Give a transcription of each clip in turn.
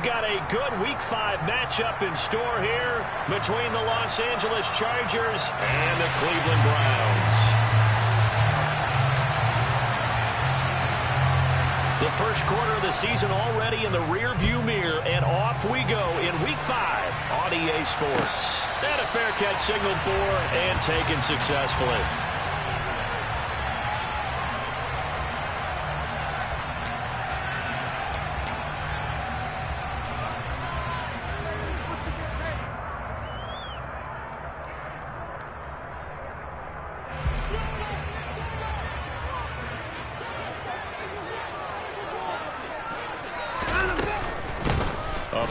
got a good Week 5 matchup in store here between the Los Angeles Chargers and the Cleveland Browns. The first quarter of the season already in the rearview mirror, and off we go in Week 5 on EA Sports. And a fair catch signaled for and taken successfully.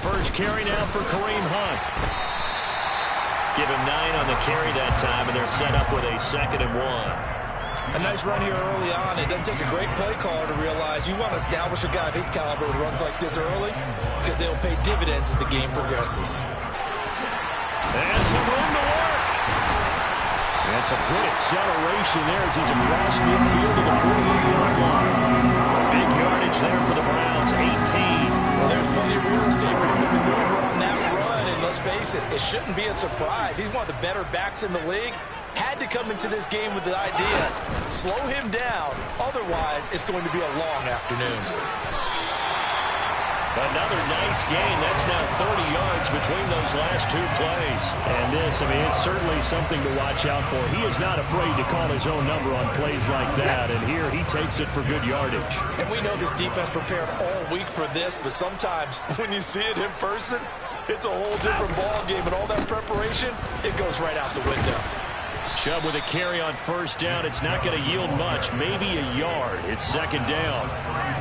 First carry now for Kareem Hunt. Give him 9 on the carry that time, and they're set up with a 2nd and 1. A nice run here early on. It doesn't take a great play caller to realize you want to establish a guy of his caliber with runs like this early because they'll pay dividends as the game progresses. And some room to work. And some good acceleration there as he's across midfield to the 48-yard line. Big yardage there for the Browns, 18. Well, there's plenty of real estate for him to maneuver on that run, and let's face it, it shouldn't be a surprise. He's one of the better backs in the league. Had to come into this game with the idea, slow him down, otherwise it's going to be a long afternoon. Another nice gain. That's now 30 yards between those last 2 plays. And this, it's certainly something to watch out for. He is not afraid to call his own number on plays like that, and here he takes it for good yardage. And we know this defense prepared all week for this, but sometimes when you see it in person, it's a whole different ball game, and all that preparation, it goes right out the window. Chubb with a carry on first down. It's not going to yield much, maybe a yard. It's 2nd down.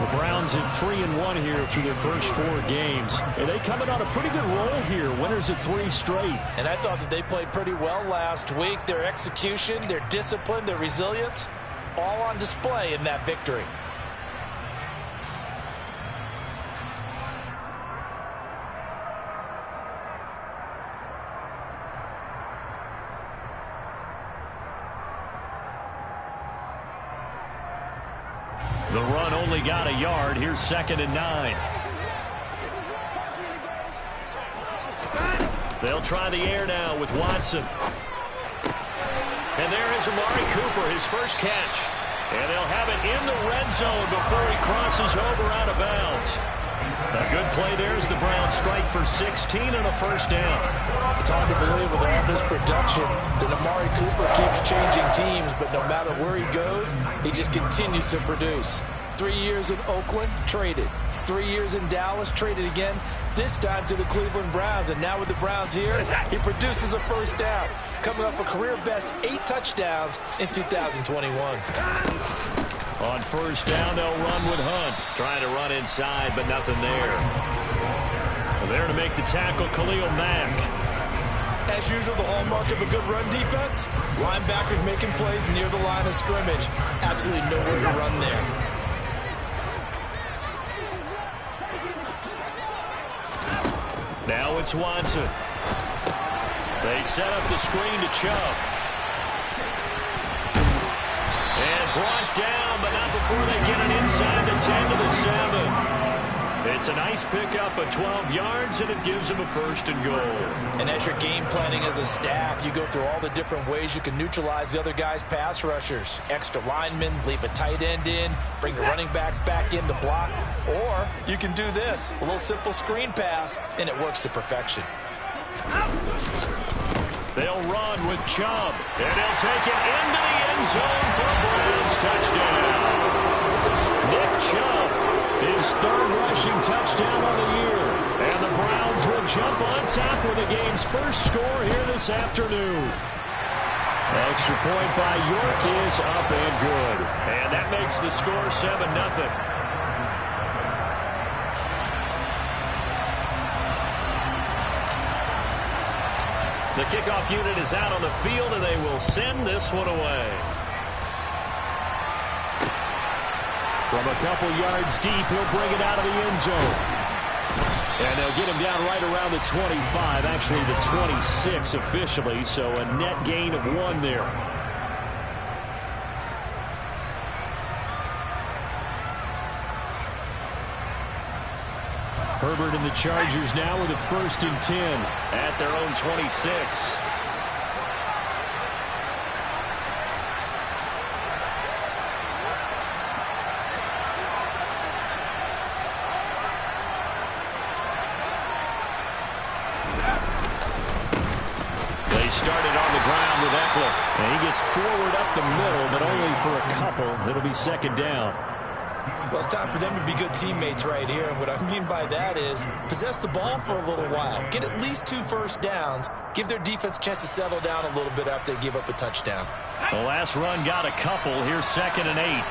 The Browns at 3-1 here through their first 4 games. And they coming on a pretty good roll here. Winners of 3 straight. And I thought that they played pretty well last week. Their execution, their discipline, their resilience, all on display in that victory. The run only got a yard. Here's 2nd and 9. They'll try the air now with Watson. And there is Amari Cooper, his first catch. And they'll have it in the red zone before he crosses over out of bounds. A good play there as the Browns strike for 16 and a first down. It's hard to believe with all this production that Amari Cooper keeps changing teams, but no matter where he goes, he just continues to produce. 3 years in Oakland, traded. 3 years in Dallas, traded again, this time to the Cleveland Browns. And now with the Browns here, he produces a first down, coming up a career-best 8 touchdowns in 2021. On first down, they'll run with Hunt. Trying to run inside, but nothing there. Well, there to make the tackle, Khalil Mack. As usual, the hallmark of a good run defense, linebackers making plays near the line of scrimmage. Absolutely nowhere to run there. Now it's Watson. They set up the screen to Chubb. And brought down, but not before they get it inside the 10 to the 7. It's a nice pickup of 12 yards, and it gives them a 1st and goal. And as you're game planning as a staff, you go through all the different ways you can neutralize the other guy's pass rushers. Extra linemen, leave a tight end in, bring the running backs back in to block. Or you can do this, a little simple screen pass, and it works to perfection. They'll run with Chubb, and he'll take it into the end zone for a Browns touchdown. Nick Chubb, his 3rd rushing touchdown of the year. And the Browns will jump on top with the game's first score here this afternoon. Extra point by York is up and good. And that makes the score 7-0. The kickoff unit is out on the field, and they will send this one away. From a couple yards deep, he'll bring it out of the end zone. And they'll get him down right around the 25, actually the 26 officially, so a net gain of 1 there. Herbert and the Chargers now with a 1st and 10 at their own 26. They started on the ground with Eckler. And he gets forward up the middle, but only for a couple. It'll be 2nd down. Well, it's time for them to be good teammates right here. And what I mean by that is possess the ball for a little while. Get at least 2 first downs. Give their defense a chance to settle down a little bit after they give up a touchdown. The last run got a couple. Here's 2nd and 8.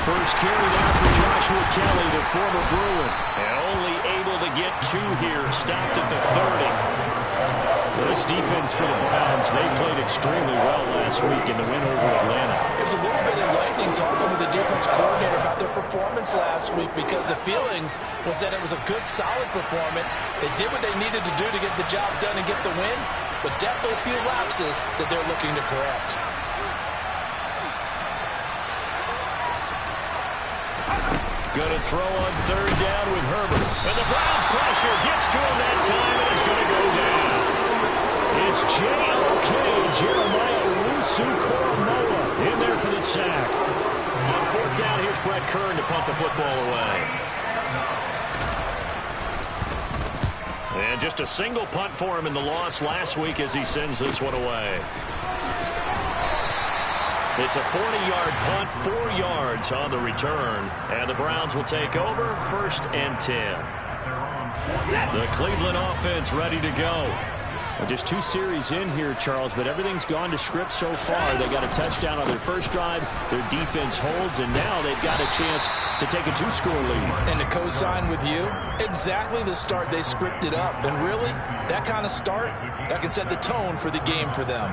First carry down for Joshua Kelly, the former Bruin. And only able to get 2 here. Stopped at the 30. This defense for the Browns, they played extremely well last week in the win over Atlanta. It was a little bit enlightening talking with the defense coordinator about their performance last week because the feeling was that it was a good, solid performance. They did what they needed to do to get the job done and get the win, but definitely a few lapses that they're looking to correct. Going to throw on 3rd down with Herbert. And the Browns pressure gets to him that time, and he's going to go down. It's J.O.K. Jeremiah Owusu-Koramoah in there for the sack. On 4th down, here's Brett Kern to punt the football away. And just a single punt for him in the loss last week as he sends this one away. It's a 40-yard punt, 4 yards on the return. And the Browns will take over, 1st and 10. The Cleveland offense ready to go. Well, just 2 series in here, Charles, but everything's gone to script so far. They got a touchdown on their first drive. Their defense holds, and now they've got a chance to take a 2-score lead. And to co-sign with you, exactly the start they scripted up. And really, that kind of start, that can set the tone for the game for them.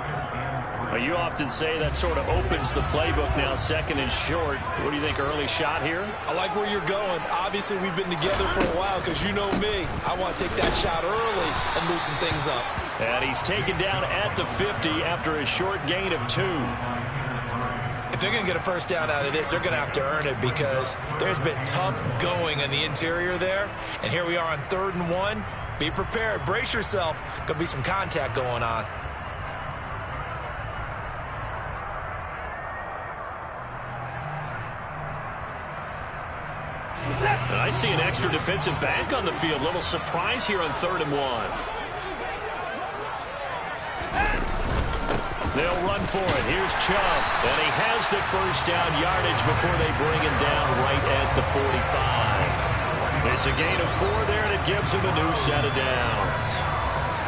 Well, you often say that sort of opens the playbook now, 2nd and short. What do you think, early shot here? I like where you're going. Obviously, we've been together for a while because you know me. I want to take that shot early and loosen things up. And he's taken down at the 50 after a short gain of 2. If they're going to get a first down out of this, they're going to have to earn it because there's been tough going in the interior there. And here we are on 3rd and 1. Be prepared. Brace yourself. Could be some contact going on. And I see an extra defensive back on the field. Little surprise here on 3rd and 1. They'll run for it. Here's Chubb. And he has the first down yardage before they bring him down right at the 45. It's a gain of 4 there, and it gives him a new set of downs.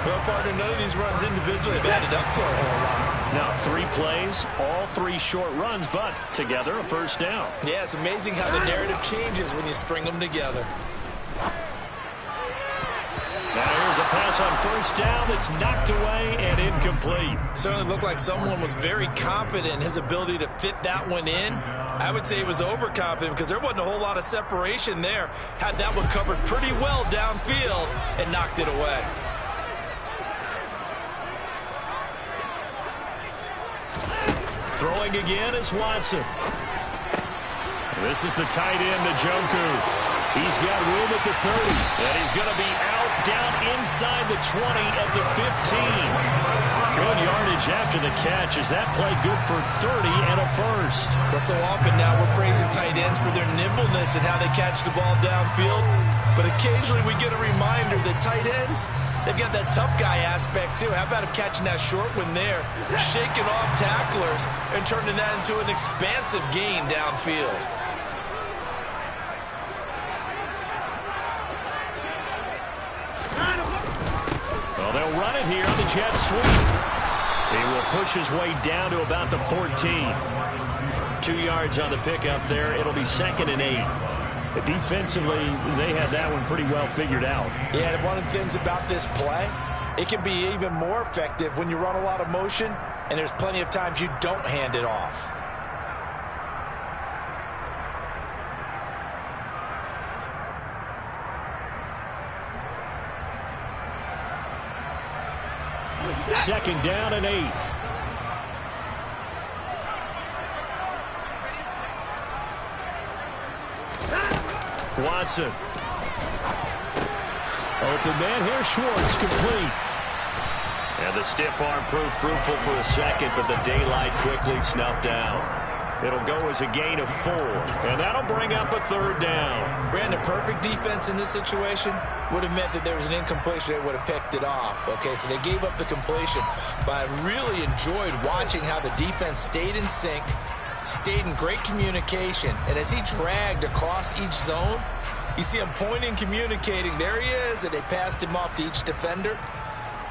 Well, partner, none of these runs individually have added up to a whole lot. Now, 3 plays, all 3 short runs, but together a first down. Yeah, it's amazing how the narrative changes when you string them together. Now here's a pass on first down that's knocked away and incomplete. Certainly looked like someone was very confident in his ability to fit that one in. I would say he was overconfident because there wasn't a whole lot of separation there. Had that one covered pretty well downfield and knocked it away. Throwing again is Watson. This is the tight end, Njoku. He's got room at the 30, and he's going to be out down inside the 20 at the 15. Good yardage after the catch. Is that play good for 30 and a first? Well, so often now we're praising tight ends for their nimbleness and how they catch the ball downfield. But occasionally we get a reminder that tight ends, they've got that tough guy aspect too. How about him catching that short one there, shaking off tacklers, and turning that into an expansive gain downfield. Well, they'll run it here on the jet sweep. He will push his way down to about the 14. 2 yards on the pickup there. It'll be 2nd and 8. But defensively, they had that one pretty well figured out. Yeah, and one of the things about this play, it can be even more effective when you run a lot of motion, and there's plenty of times you don't hand it off. 2nd down and 8. Watson. Open man here, Schwartz, complete. And the stiff arm proved fruitful for a second, but the daylight quickly snuffed out. It'll go as a gain of 4, and that'll bring up a 3rd down. Brandon, perfect defense in this situation would have meant that there was an incompletion. They would have picked it off. Okay, so they gave up the completion, but I really enjoyed watching how the defense stayed in sync, stayed in great communication, and as he dragged across each zone, you see him pointing, communicating. There he is, and they passed him off to each defender.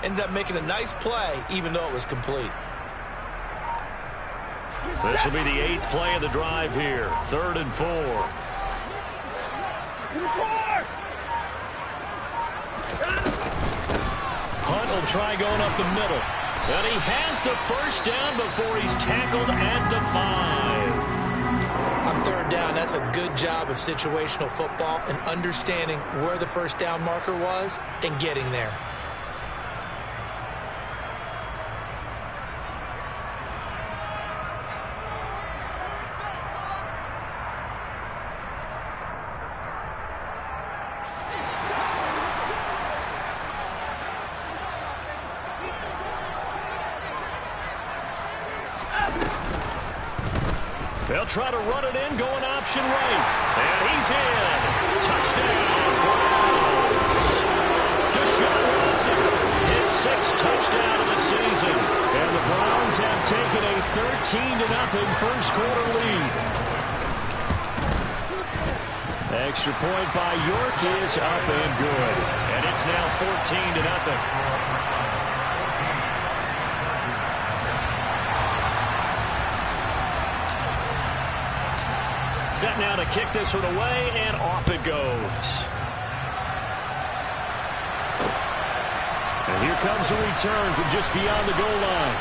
Ended up making a nice play, even though it was complete. This will be the 8th play of the drive here. 3rd and 4. Hunt will try going up the middle. And he has the 1st down before he's tackled at the 5. On 3rd down, that's a good job of situational football and understanding where the 1st down marker was and getting there. They'll try to run it in, going option right. And he's in. Touchdown, Browns. Deshaun Watson, his 6th touchdown of the season. And the Browns have taken a 13-0 first quarter lead. Extra point by York is up and good. And it's now 14-0. Set now to kick this one away, and off it goes. And here comes a return from just beyond the goal line.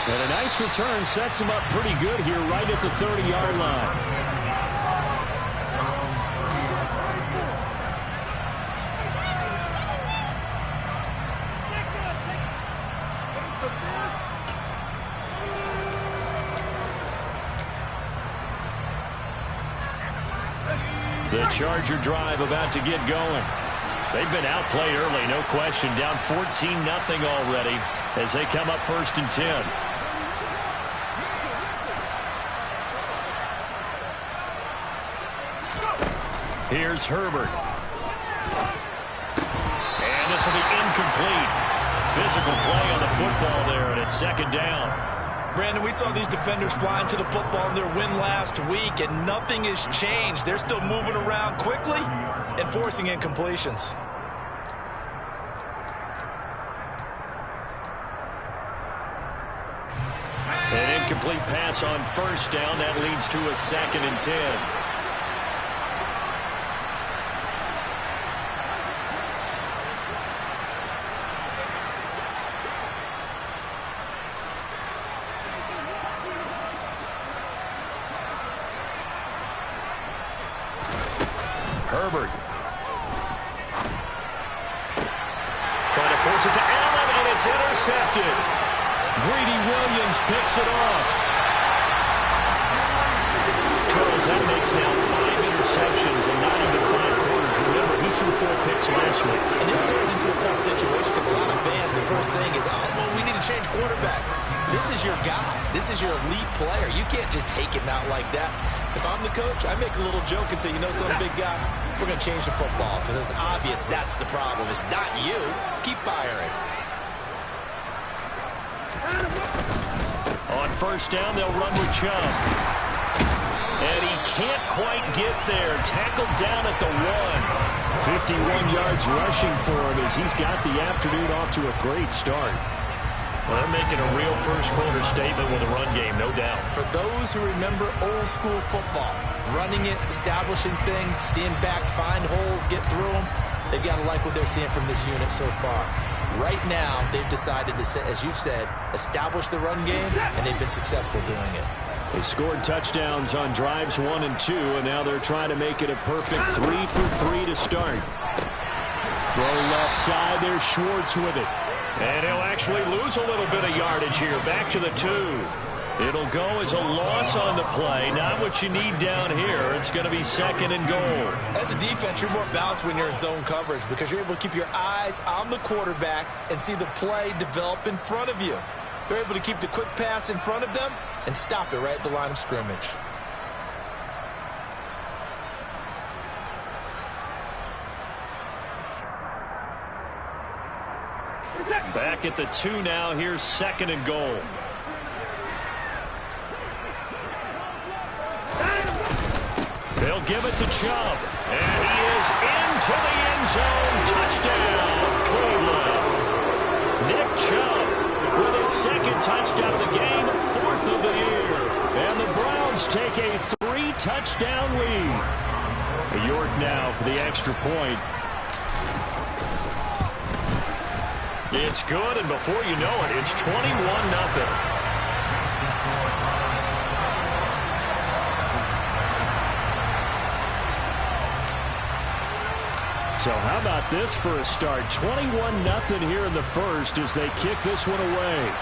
And a nice return sets him up pretty good here right at the 30-yard line. The Charger drive about to get going. They've been outplayed early, no question. Down 14-0 already as they come up 1st and 10. Here's Herbert. And this will be incomplete. Physical play on the football there, and it's 2nd down. Brandon, we saw these defenders flying to the football in their win last week, and nothing has changed. They're still moving around quickly and forcing incompletions. An incomplete pass on 1st down. That leads to a 2nd and 10. Herbert. Trying to force it to Allen, and it's intercepted. Greedy Williams picks it off. Charles, that makes now 5 interceptions and not even 5 quarters. Remember, he threw 4 picks last week. And this turns into a tough situation because a lot of fans, the first thing is, oh, well, we need to change quarterbacks. This is your guy. This is your elite player. You can't just take him out like that. If I'm the coach, I make a little joke and say, you know something, big guy? We're going to change the football. So it's obvious that's the problem. It's not you. Keep firing. On 1st down, they'll run with Chubb. And he can't quite get there. Tackled down at the 1. 51 yards rushing for him as he's got the afternoon off to a great start. Well, they're making a real first quarter statement with a run game, no doubt. For those who remember old school football, running it, establishing things, seeing backs find holes, get through them, they've got to like what they're seeing from this unit so far. Right now, they've decided to, as you've said, establish the run game, and they've been successful doing it. They scored touchdowns on drives 1 and 2, and now they're trying to make it a perfect 3 for 3 to start. Throw left side. There's Schwartz with it. And he'll actually lose a little bit of yardage here. Back to the 2. It'll go as a loss on the play. Not what you need down here. It's going to be 2nd and goal. As a defense, you're more balanced when you're in zone coverage because you're able to keep your eyes on the quarterback and see the play develop in front of you. You're able to keep the quick pass in front of them and stop it right at the line of scrimmage. Back at the 2 now. Here's 2nd and goal. They'll give it to Chubb. And he is into the end zone. Touchdown, Cleveland. Nick Chubb with his 2nd touchdown of the game, 4th of the year. And the Browns take a 3-touchdown lead. York now for the extra point. It's good, and before you know it, it's 21-0. So how about this for a start? 21-0 here in the first as they kick this one away.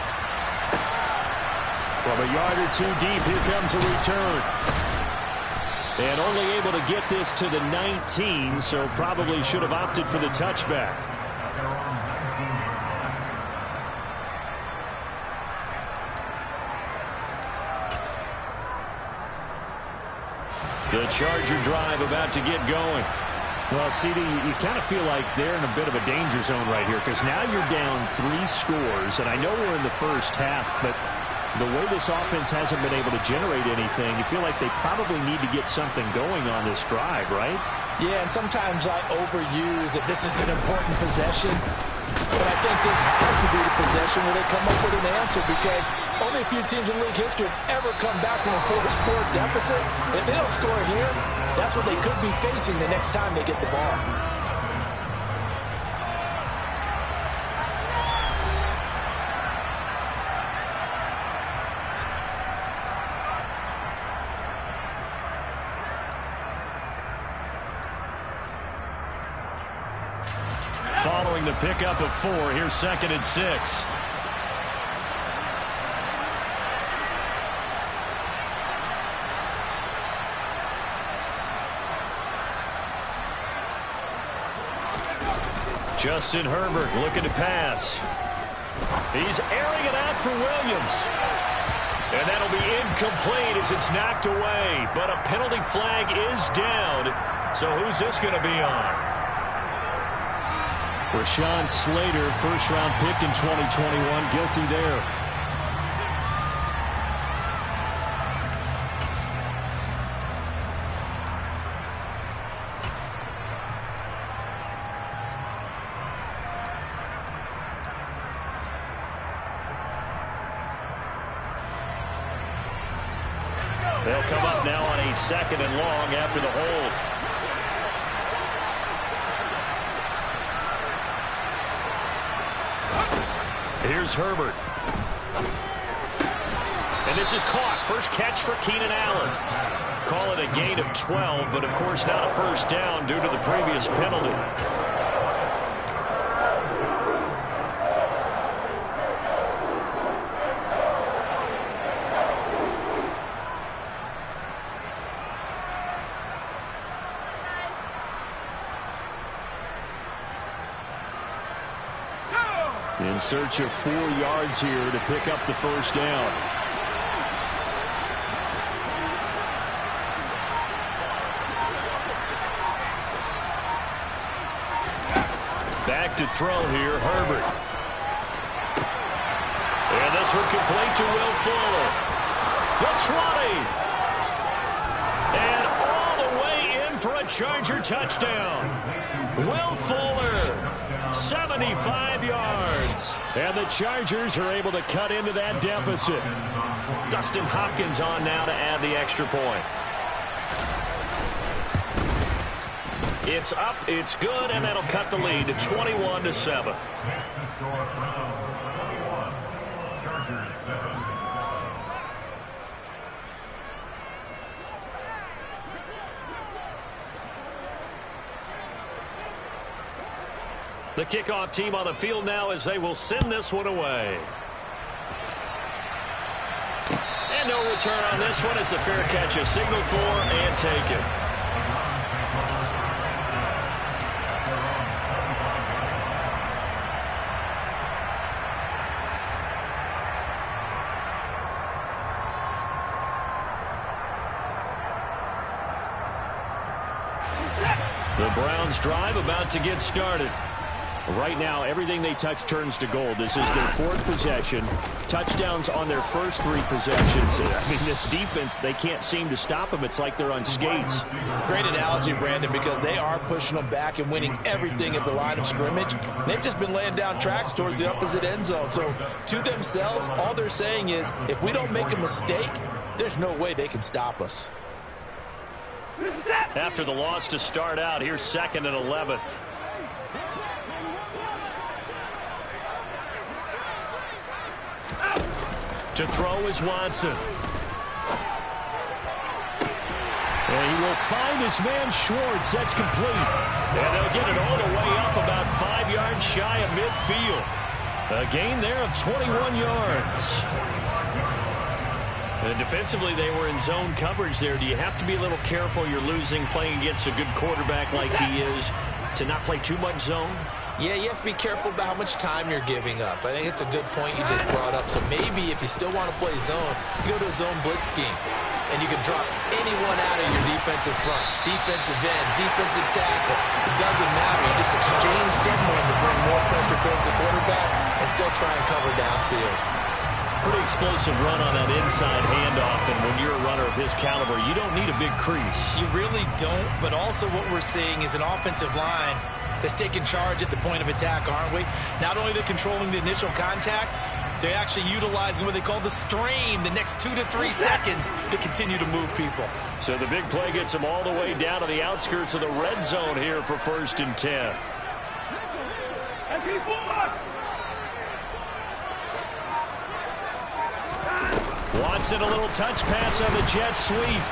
From a yard or 2 deep, here comes a return. And only able to get this to the 19, so probably should have opted for the touchback. The Charger drive about to get going. Well, CD, you kind of feel like they're in a bit of a danger zone right here because now you're down 3 scores, and I know we're in the first half, but the way this offense hasn't been able to generate anything, you feel like they probably need to get something going on this drive, right? Yeah, and sometimes I overuse that this is an important possession, but I think this has to be the possession where they come up with an answer because only a few teams in league history have ever come back from a 4-score deficit. If they don't score here, that's what they could be facing the next time they get the ball. Following the pickup of 4, here's 2nd and 6. Justin Herbert looking to pass. He's airing it out for Williams. And that'll be incomplete as it's knocked away. But a penalty flag is down. So who's this going to be on? Rashawn Slater, first-round pick in 2021, guilty there. They'll come up now on a 2nd and long after the hold. Here's Herbert. And this is caught. First catch for Keenan Allen. Call it a gain of 12, but of course not a first down due to the previous penalty. In search of 4 yards here to pick up the first down. Back to throw here, Herbert. And this one complete to Will Fuller. The 20. And all the way in for a Charger touchdown. Will Fuller, 75 yards. And the Chargers are able to cut into that deficit. Dustin Hopkins on now to add the extra point. It's up, it's good, and that'll cut the lead to 21-7. The kickoff team on the field now as they will send this one away. And no return on this one. It's a fair catch, a signal for and taken. The Browns drive about to get started. Right now, everything they touch turns to gold. This is their fourth possession. Touchdowns on their first three possessions. I mean, this defense, they can't seem to stop them. It's like they're on skates. Great analogy, Brandon, because they are pushing them back and winning everything at the line of scrimmage. They've just been laying down tracks towards the opposite end zone. So, to themselves, all they're saying is, if we don't make a mistake, there's no way they can stop us. After the loss to start out, here's 2nd and 11. To throw is Watson. And he will find his man Schwartz. That's complete. And they'll get it all the way up about 5 yards shy of midfield. A gain there of 21 yards. And defensively, they were in zone coverage there. Do you have to be a little careful? You're losing playing against a good quarterback like he is to not play too much zone? Yeah, you have to be careful about how much time you're giving up. I think it's a good point you just brought up. So maybe if you still want to play zone, you go to a zone blitz scheme. And you can drop anyone out of your defensive front. Defensive end, defensive tackle. It doesn't matter. You just exchange someone to bring more pressure towards the quarterback and still try and cover downfield. Pretty explosive run on that inside handoff, and when you're a runner of his caliber, you don't need a big crease. You really don't, but also what we're seeing is an offensive line that's taking charge at the point of attack, aren't we? Not only are they controlling the initial contact, they're actually utilizing what they call the strain the next 2 to 3 seconds to continue to move people. So the big play gets them all the way down to the outskirts of the red zone here for 1st and 10. Watson, a little touch pass on the jet sweep.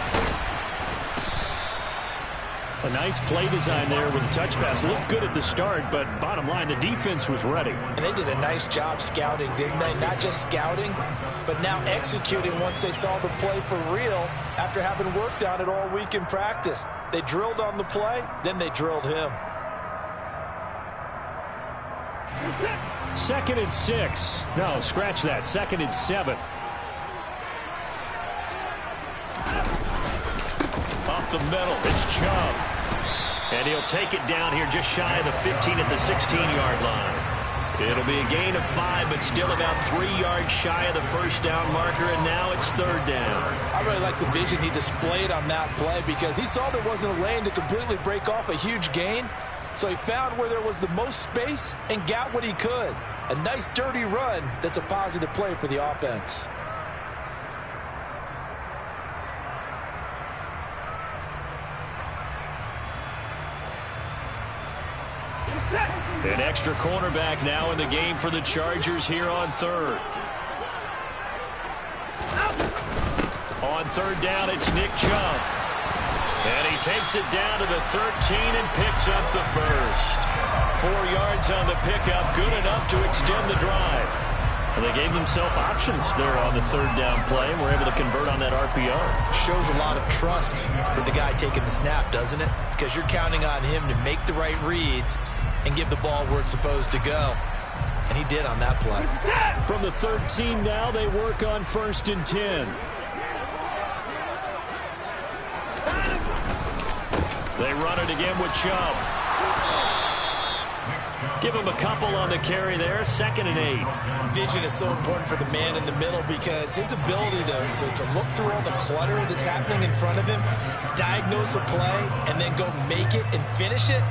A nice play design there with the touch pass. Looked good at the start, but bottom line, the defense was ready. And they did a nice job scouting, didn't they? Not just scouting, but now executing once they saw the play for real after having worked on it all week in practice. They drilled on the play, then they drilled him. 2nd and 6. No, scratch that. 2nd and 7. Up the middle, it's Chubb. And he'll take it down here just shy of the 15 at the 16-yard line. It'll be a gain of 5, but still about 3 yards shy of the first down marker, and now it's 3rd down. I really like the vision he displayed on that play because he saw there wasn't a lane to completely break off a huge gain. So he found where there was the most space and got what he could. A nice dirty run that's a positive play for the offense. An extra cornerback now in the game for the Chargers here on 3rd. On 3rd down, it's Nick Chubb. And he takes it down to the 13 and picks up the first. 4 yards on the pickup, good enough to extend the drive. And they gave themselves options there on the 3rd down play and were able to convert on that RPO. Shows a lot of trust with the guy taking the snap, doesn't it? Because you're counting on him to make the right reads and give the ball where it's supposed to go. And he did on that play. From the 13 now, they work on 1st and 10. They run it again with Chubb. Give him a couple on the carry there. 2nd and 8. Vision is so important for the man in the middle because his ability to look through all the clutter that's happening in front of him, diagnose a play, and then go make it and finish it,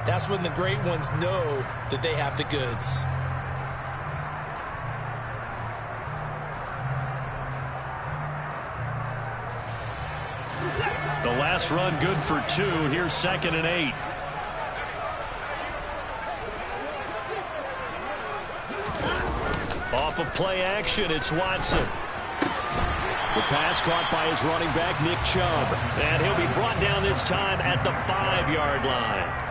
that's when the great ones know that they have the goods. The last run good for 2. Here's 2nd and 8. Off of play action, it's Watson. The pass caught by his running back, Nick Chubb. And he'll be brought down this time at the 5-yard line.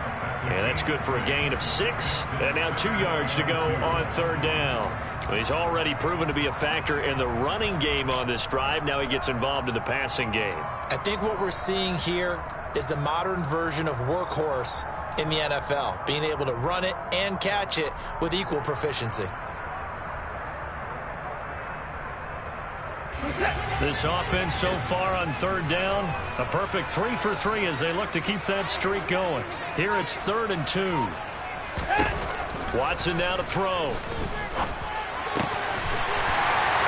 And that's good for a gain of 6. And now 2 yards to go on 3rd down. He's already proven to be a factor in the running game on this drive. Now he gets involved in the passing game. I think what we're seeing here is the modern version of workhorse in the NFL, being able to run it and catch it with equal proficiency. This offense so far on 3rd down, a perfect 3 for 3 as they look to keep that streak going. Here it's 3rd and 2. Watson now to throw.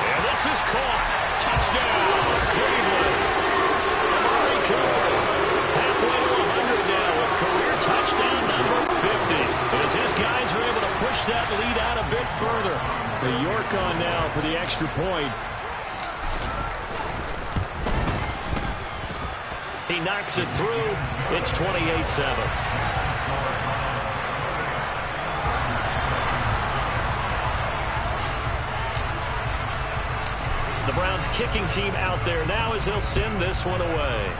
And this is caught. Touchdown, Cleveland. Amari Cooper, halfway to 100 now with career touchdown number 50. As his guys are able to push that lead out a bit further. The York on now for the extra point. He knocks it through. It's 28-7. The Browns kicking team out there now as they'll send this one away.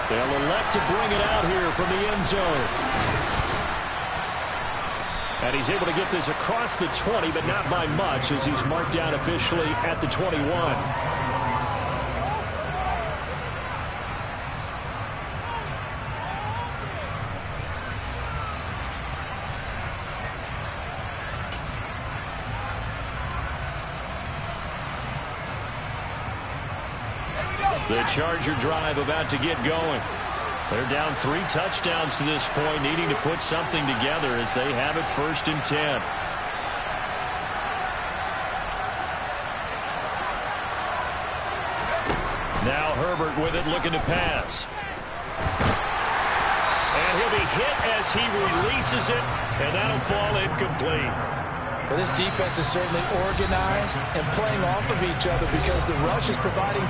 They'll elect to bring it out here from the end zone. And he's able to get this across the 20, but not by much as he's marked down officially at the 21. The Charger drive about to get going. They're down 3 touchdowns to this point, needing to put something together as they have it 1st and 10. Now Herbert with it, looking to pass. And he'll be hit as he releases it, and that'll fall incomplete. Well, this defense is certainly organized and playing off of each other because the rush is providing...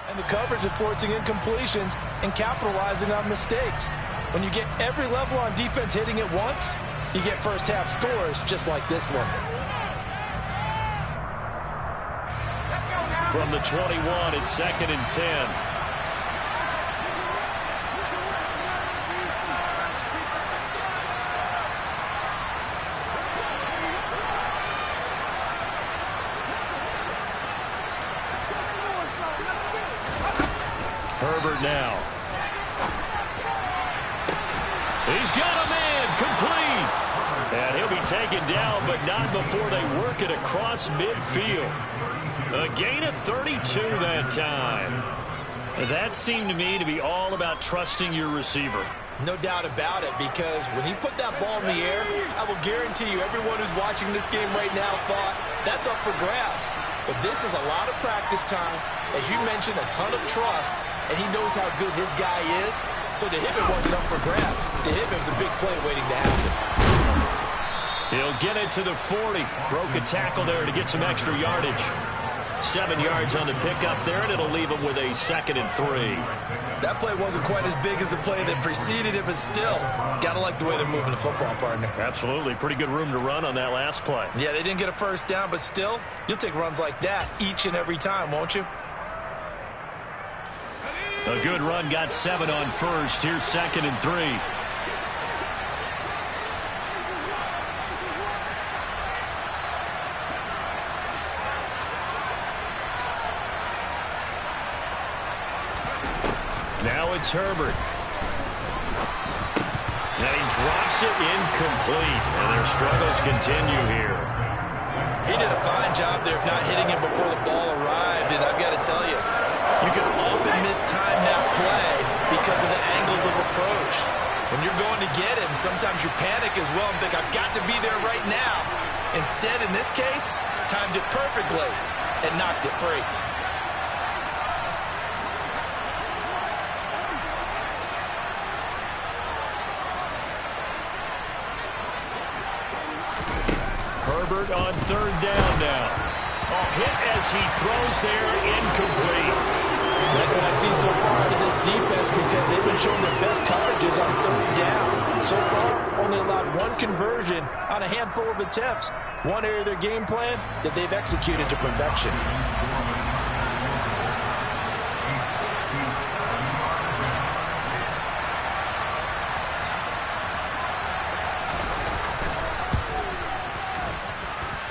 And the coverage is forcing incompletions and capitalizing on mistakes. When you get every level on defense hitting it once, you get first half scores just like this one. from the 21. It's 2nd and 10. Herbert now. He's got a man complete. And he'll be taken down, but not before they work it across midfield. A gain of 32 that time. That seemed to me to be all about trusting your receiver. No doubt about it, because when he put that ball in the air, I will guarantee you everyone who's watching this game right now thought that's up for grabs. But this is a lot of practice time. As you mentioned, a ton of trust, and he knows how good his guy is. So to him, it wasn't up for grabs. To him, it was a big play waiting to happen. He'll get it to the 40. Broke a tackle there to get some extra yardage. 7 yards on the pickup there, and it'll leave him with a 2nd and 3. That play wasn't quite as big as the play that preceded it, but still, gotta like the way they're moving the football, partner. Absolutely. Pretty good room to run on that last play. Yeah, they didn't get a first down, but still, you'll take runs like that each and every time, won't you? A good run, got 7 on first. Here's 2nd and 3. Now it's Herbert. And he drops it incomplete. And their struggles continue here. He did a fine job there of not hitting him before the ball arrived. And I've got to tell you, you can often mistime that play because of the angles of approach. When you're going to get him, sometimes you panic as well and think, I've got to be there right now. Instead, in this case, timed it perfectly and knocked it free. Herbert on 3rd down now. A hit as he throws there, incomplete. Like what I see so far out of this defense, because they've been showing their best coverages on 3rd down. So far, only allowed 1 conversion on a handful of attempts. One area of their game plan that they've executed to perfection.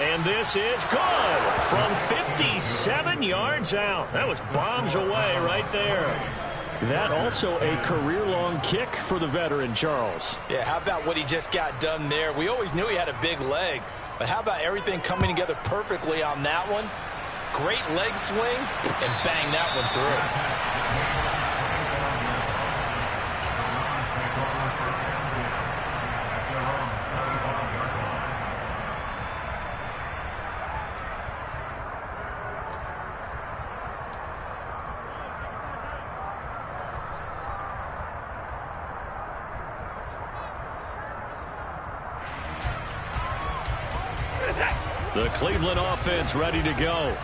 And this is good from 57 yards out. That was bombs away right there. That also a career-long kick for the veteran, Charles. Yeah, how about what he just got done there? We always knew he had a big leg, but how about everything coming together perfectly on that one? Great leg swing, and bang that one through. The Cleveland offense ready to go.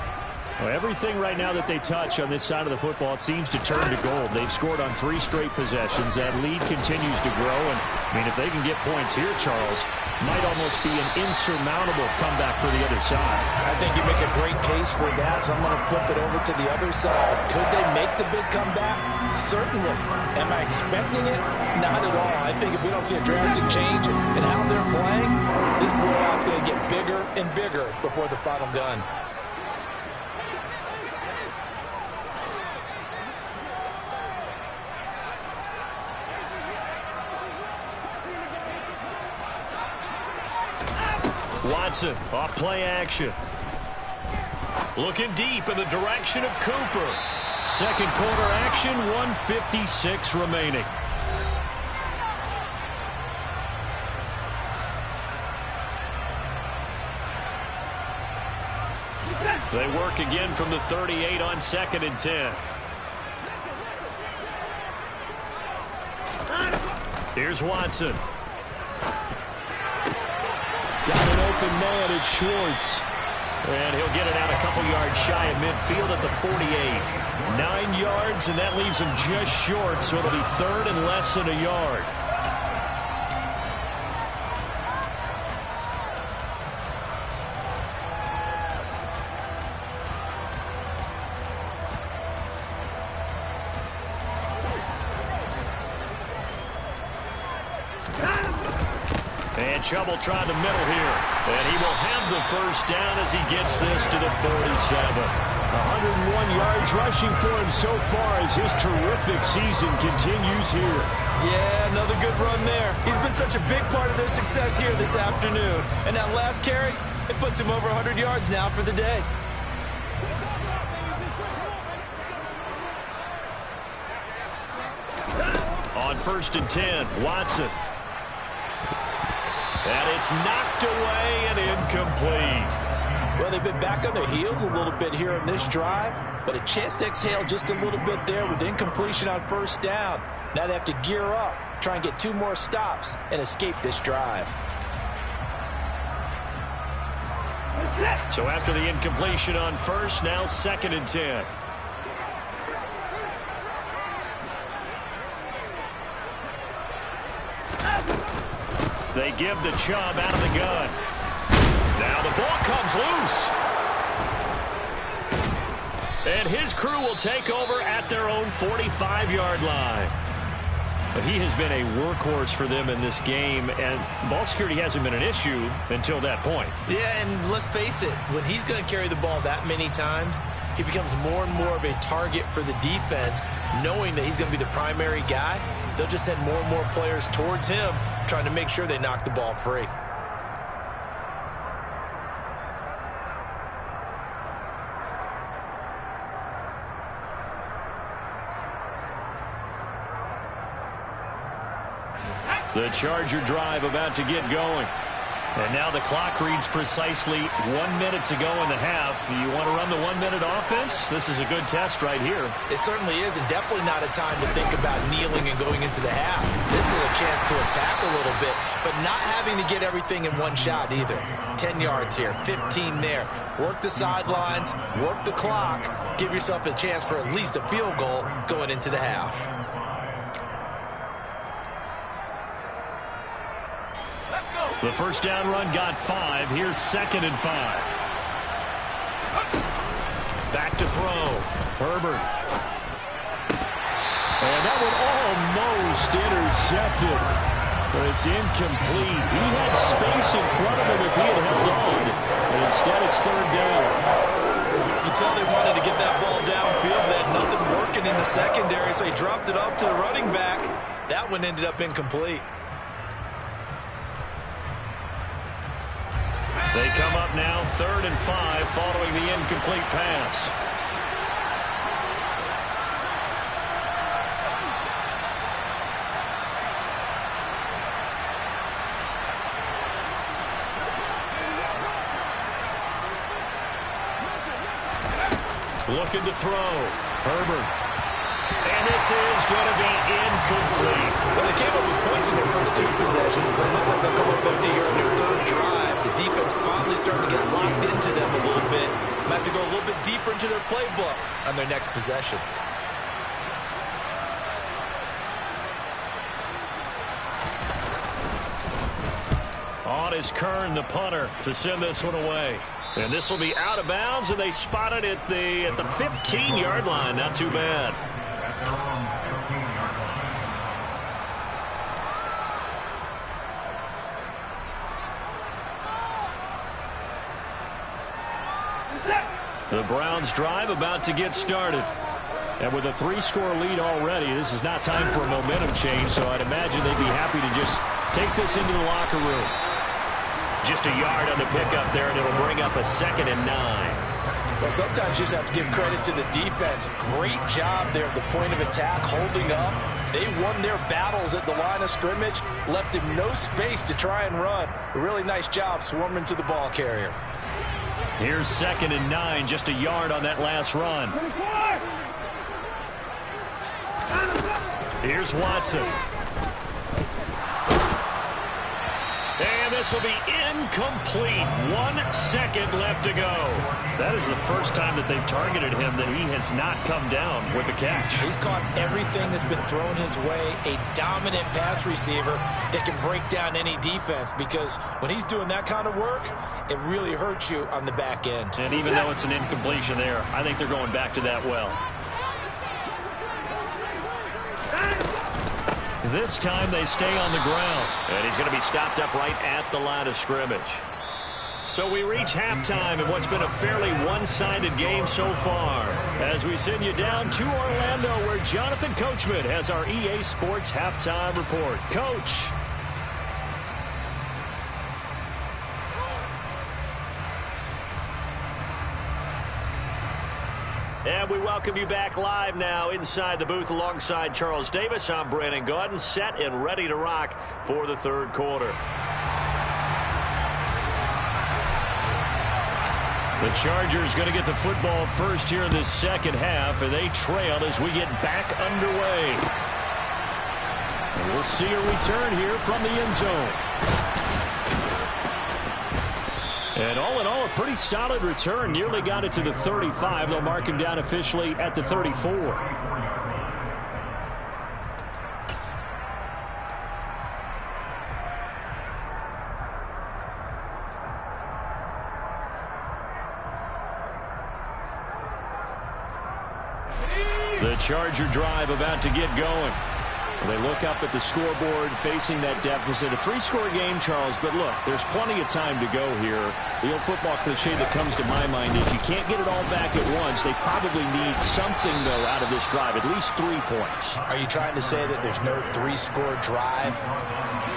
Well, everything right now that they touch on this side of the football, it seems to turn to gold. They've scored on 3 straight possessions. That lead continues to grow. And, I mean, if they can get points here, Charles, might almost be an insurmountable comeback for the other side. I think you make a great case for that, so I'm going to flip it over to the other side. Could they make the big comeback? Certainly. Am I expecting it? Not at all. I think if we don't see a drastic change in how they're playing, this blowout's going to get bigger and bigger before the final gun. Watson, off play action. Looking deep in the direction of Cooper. Second quarter action, 1:56 remaining. They work again from the 38 on 2nd and 10. Here's Watson. Got an open man, it's Schwartz. And he'll get it out a couple yards shy of midfield at the 48. 9 yards, and that leaves him just short, so it'll be 3rd and less than a yard. And Chubb will try the middle here. And he will have the first down as he gets this to the 47. 101 yards rushing for him so far as his terrific season continues here. Yeah, another good run there. He's been such a big part of their success here this afternoon. And that last carry, it puts him over 100 yards now for the day. On 1st and 10, Watson. And it's knocked away and incomplete. Well, they've been back on their heels a little bit here in this drive, but a chance to exhale just a little bit there with incompletion on 1st down. Now they have to gear up, try and get 2 more stops, and escape this drive. So after the incompletion on 1st, now 2nd and 10. They give the Chubb out of the gun. Now the ball comes loose. And his crew will take over at their own 45-yard line. But he has been a workhorse for them in this game, and ball security hasn't been an issue until that point. Yeah, and let's face it, when he's going to carry the ball that many times, he becomes more and more of a target for the defense, knowing that he's going to be the primary guy. They'll just send more and more players towards him, trying to make sure they knock the ball free. The Charger drive about to get going. And now the clock reads precisely 1 minute to go in the half. You want to run the 1 minute offense? This is a good test right here. It certainly is, and definitely not a time to think about kneeling and going into the half. This is a chance to attack a little bit, but not having to get everything in one shot either. 10 yards here, 15 there. Work the sidelines, work the clock, give yourself a chance for at least a field goal going into the half. The first down run got 5. Here's 2nd and 5. Back to throw. Herbert. And that one almost intercepted. But it's incomplete. He had space in front of him if he had held on. And instead it's 3rd down. You can tell they wanted to get that ball downfield. They had nothing working in the secondary, so he dropped it off to the running back. That one ended up incomplete. They come up now 3rd and 5 following the incomplete pass. Looking to throw. Herbert. And this is going to be incomplete. Well, they came up with points in their first 2 possessions, but it looks like they'll come up empty here in their 3rd drive. The defense finally starting to get locked into them a little bit. Might have to go a little bit deeper into their playbook on their next possession. On is Kern, the punter, to send this one away. And this will be out of bounds, and they spot it at the 15-yard line. Not too bad. The Browns drive about to get started. And with a 3-score lead already, this is not time for a momentum change, so I'd imagine they'd be happy to just take this into the locker room. Just a yard on the pickup there, and it'll bring up a 2nd and 9. Well, sometimes you just have to give credit to the defense. Great job there at the point of attack, holding up. They won their battles at the line of scrimmage, left him no space to try and run. A really nice job swarming to the ball carrier. Here's 2nd and 9, just a yard on that last run. Here's Watson. And this will be incomplete. 1 second left to go. That is the first time that they've targeted him that he has not come down with a catch. He's caught everything that's been thrown his way. A dominant pass receiver that can break down any defense, because when he's doing that kind of work, it really hurts you on the back end. And even though it's an incompletion there, I think they're going back to that well. This time they stay on the ground. And he's going to be stopped up right at the line of scrimmage. So we reach halftime in what's been a fairly one-sided game so far. As we send you down to Orlando, where Jonathan Coachman has our EA Sports halftime report. Coach. And we welcome you back live now inside the booth alongside Charles Davis. I'm Brandon Gaudin, set and ready to rock for the third quarter. The Chargers going to get the football first here in this second half, and they trail as we get back underway. And we'll see a return here from the end zone. And all in all, a pretty solid return. Nearly got it to the 35. They'll mark him down officially at the 34. The Charger drive about to get going. They look up at the scoreboard facing that deficit. A three-score game, Charles, but look, there's plenty of time to go here. The old football cliche that comes to my mind is you can't get it all back at once. They probably need something, though, out of this drive, at least 3 points. Are you trying to say that there's no three-score drive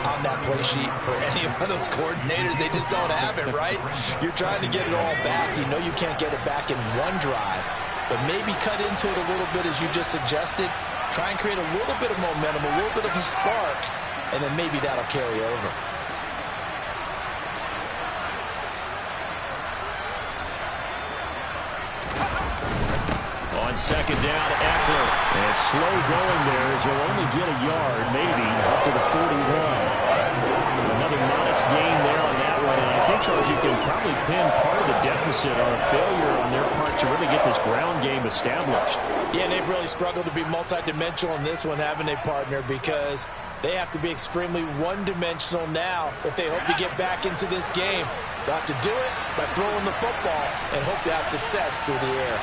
on that play sheet for any of those coordinators? They just don't have it, right? You're trying to get it all back. You know you can't get it back in one drive, but maybe cut into it a little bit as you just suggested. Try and create a little bit of momentum, a little bit of a spark, and then maybe that'll carry over. On second down, Eckler. And it's slow going there as he'll only get a yard, maybe, up to the 41. Another modest gain there on that one. And I think, Charles, you can probably pin part of the deficit on a failure on their part to really get this ground game established. Yeah, and they've really struggled to be multidimensional in this one, haven't they, partner? Because they have to be extremely one-dimensional now if they hope to get back into this game. They'll have to do it by throwing the football and hope to have success through the air.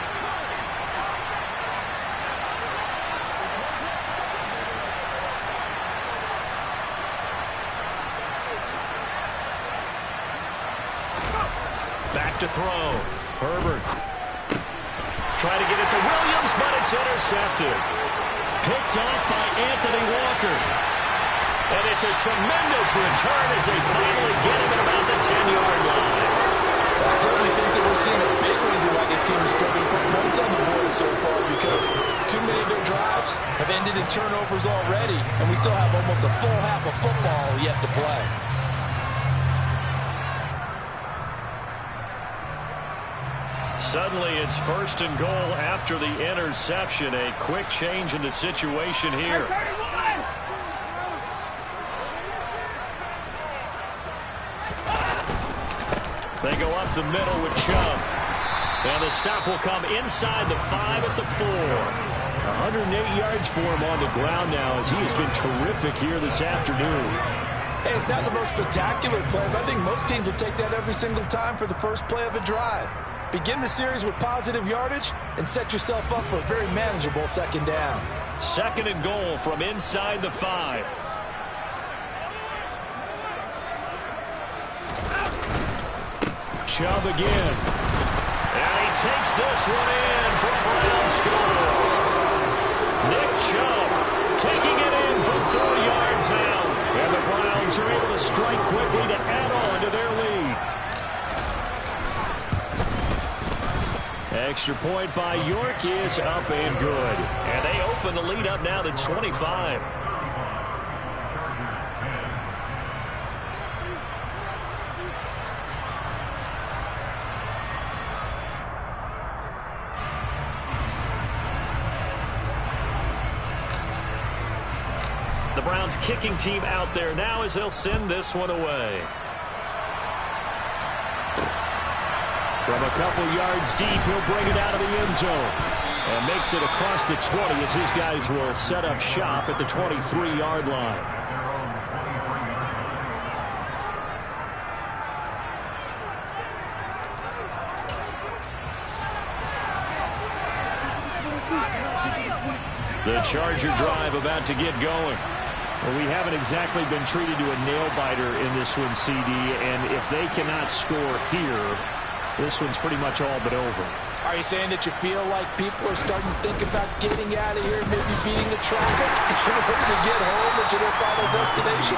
Back to throw. Herbert. Trying to get it to Williams, but it's intercepted. Picked off by Anthony Walker. And it's a tremendous return as they finally get him at about the 10-yard line. I certainly think that we're seeing a big reason why this team is struggling for points on the board so far, because too many of their drives have ended in turnovers already, and we still have almost a full half of football yet to play. Suddenly it's first and goal after the interception. A quick change in the situation here. They go up the middle with Chubb. And the stop will come inside the 5 at the 4. 108 yards for him on the ground now as he has been terrific here this afternoon. Hey, it's not the most spectacular play, but I think most teams will take that every single time for the first play of a drive. Begin the series with positive yardage and set yourself up for a very manageable second down. Second and goal from inside the 5. Chubb again. And he takes this one in for a Brown score. Nick Chubb taking it in from 4 yards out. And the Browns are able to strike quickly to add on to their lead. Extra point by York is up and good. And they open the lead up now to 25. The Browns kicking team out there now as they'll send this one away. From a couple yards deep, he'll bring it out of the end zone. And makes it across the 20 as his guys will set up shop at the 23-yard line. The Charger drive about to get going. Well, we haven't exactly been treated to a nail-biter in this one, CD, and if they cannot score here, this one's pretty much all but over. Are you saying that you feel like people are starting to think about getting out of here, maybe beating the traffic in order to get home or to their final destination?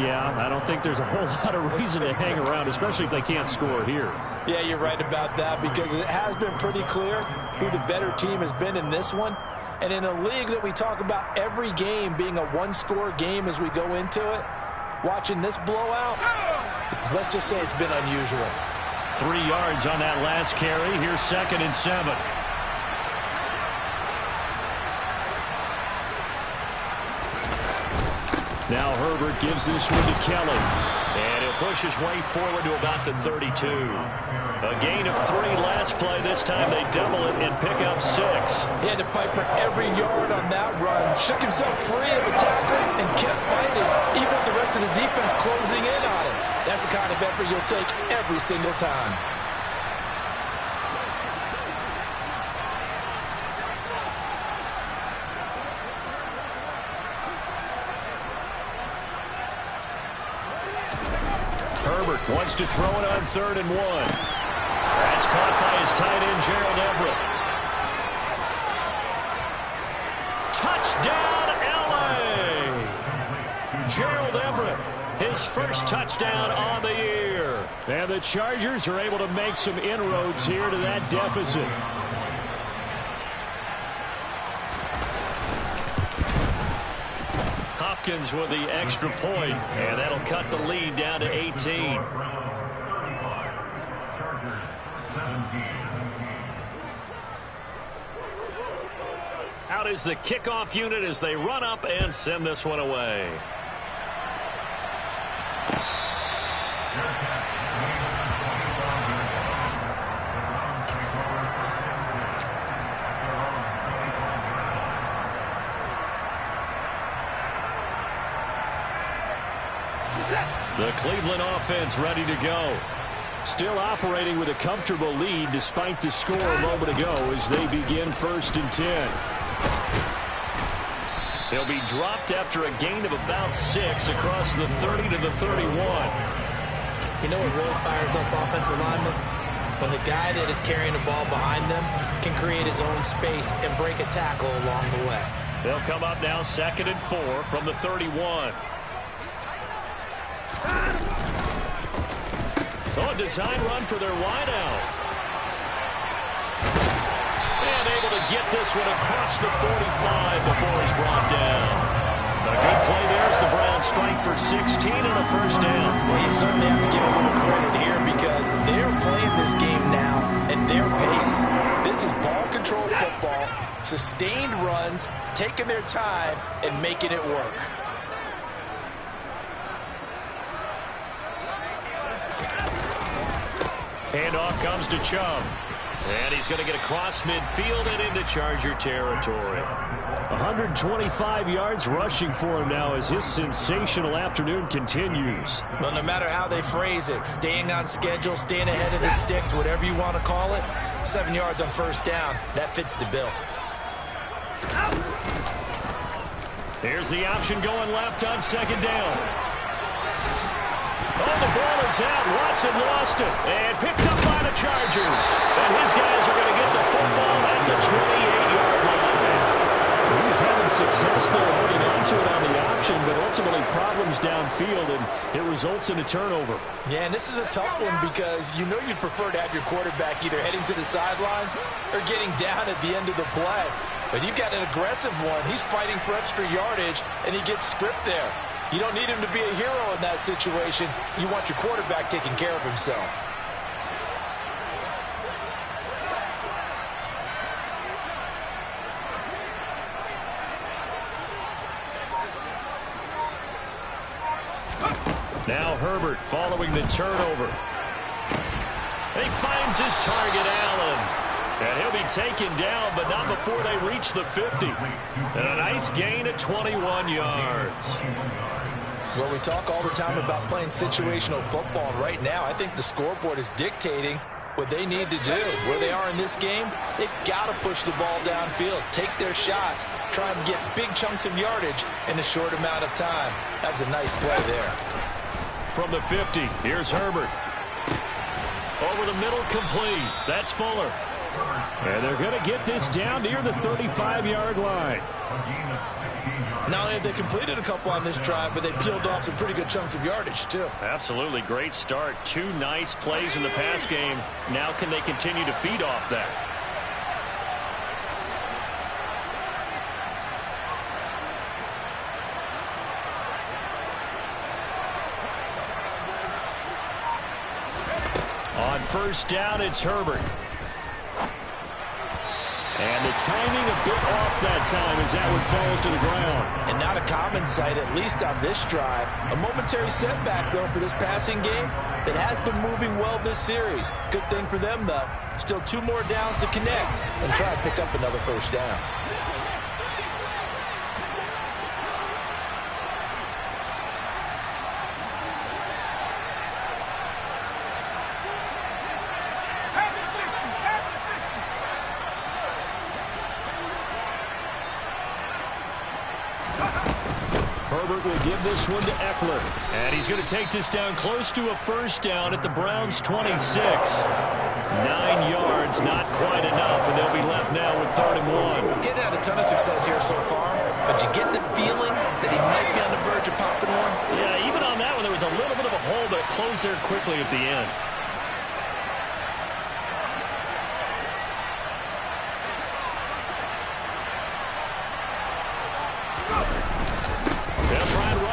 Yeah, I don't think there's a whole lot of reason to hang around, especially if they can't score here. Yeah, you're right about that, because it has been pretty clear who the better team has been in this one. And in a league that we talk about every game being a one-score game as we go into it, watching this blowout, let's just say it's been unusual. 3 yards on that last carry. Here's 2nd and 7. Now Herbert gives this one to Kelly. And he'll push his way forward to about the 32. A gain of 3 last play. This time they double it and pick up 6. He had to fight for every yard on that run. Shook himself free of a tackle and kept fighting, even with the rest of the defense closing in on him. That's the kind of effort you'll take every single time. Herbert wants to throw it on 3rd and 1. That's caught by his tight end, Gerald Everett. Touchdown, L.A. Gerald Everett, his first touchdown on the year. And the Chargers are able to make some inroads here to that deficit. Hopkins with the extra point, and that'll cut the lead down to 18. Out is the kickoff unit as they run up and send this one away. The Cleveland offense ready to go. Still operating with a comfortable lead despite the score a moment ago as they begin 1st and 10. They'll be dropped after a gain of about 6 across the 30 to the 31. You know what really fires up offensive linemen? When the guy that is carrying the ball behind them can create his own space and break a tackle along the way. They'll come up now 2nd and 4 from the 31. Oh, design run for their wideout. And able to get this one across the 45 before he's brought down. A good play there as the Browns strike for 16 and a 1st down. Well, you certainly have to give a little credit here because they're playing this game now at their pace. This is ball-controlled football, sustained runs, taking their time, and making it work. Handoff comes to Chubb. And he's going to get across midfield and into Charger territory. 125 yards rushing for him now as his sensational afternoon continues. Well, no matter how they phrase it, staying on schedule, staying ahead of the sticks, whatever you want to call it, 7 yards on 1st down, that fits the bill. Here's the option going left on 2nd down. Oh, the ball is out. Watson lost it and picked up by the Chargers. And his guys are going to get the football at the 28-yard line. He was having success there holding on to it on the option, but ultimately problems downfield, and it results in a turnover. Yeah, and this is a tough one because you know you'd prefer to have your quarterback either heading to the sidelines or getting down at the end of the play. But you've got an aggressive one. He's fighting for extra yardage, and he gets stripped there. You don't need him to be a hero in that situation. You want your quarterback taking care of himself. Now Herbert following the turnover. He finds his target, Allen. And he'll be taken down, but not before they reach the 50. And a nice gain of 21 yards. Well, we talk all the time about playing situational football. Right now, I think the scoreboard is dictating what they need to do. Where they are in this game, they've got to push the ball downfield, take their shots, try and get big chunks of yardage in a short amount of time. That was a nice play there. From the 50, here's Herbert. Over the middle, complete. That's Fuller. And they're going to get this down near the 35-yard line. Not only have they completed a couple on this drive, but they peeled off some pretty good chunks of yardage, too. Absolutely. Great start. 2 nice plays in the pass game. Now can they continue to feed off that? On first down, it's Herbert. And the timing a bit off that time as that one falls to the ground. And not a common sight, at least on this drive. A momentary setback, though, for this passing game that has been moving well this series. Good thing for them, though. Still 2 more downs to connect and try to pick up another first down. Herbert will give this one to Eckler. And he's going to take this down close to a first down at the Browns' 26. 9 yards, not quite enough, and they'll be left now with 3rd and 1. Getting had a ton of success here so far, but you get the feeling that he might be on the verge of popping one. Yeah, even on that one, there was a little bit of a hole, but it closed there quickly at the end.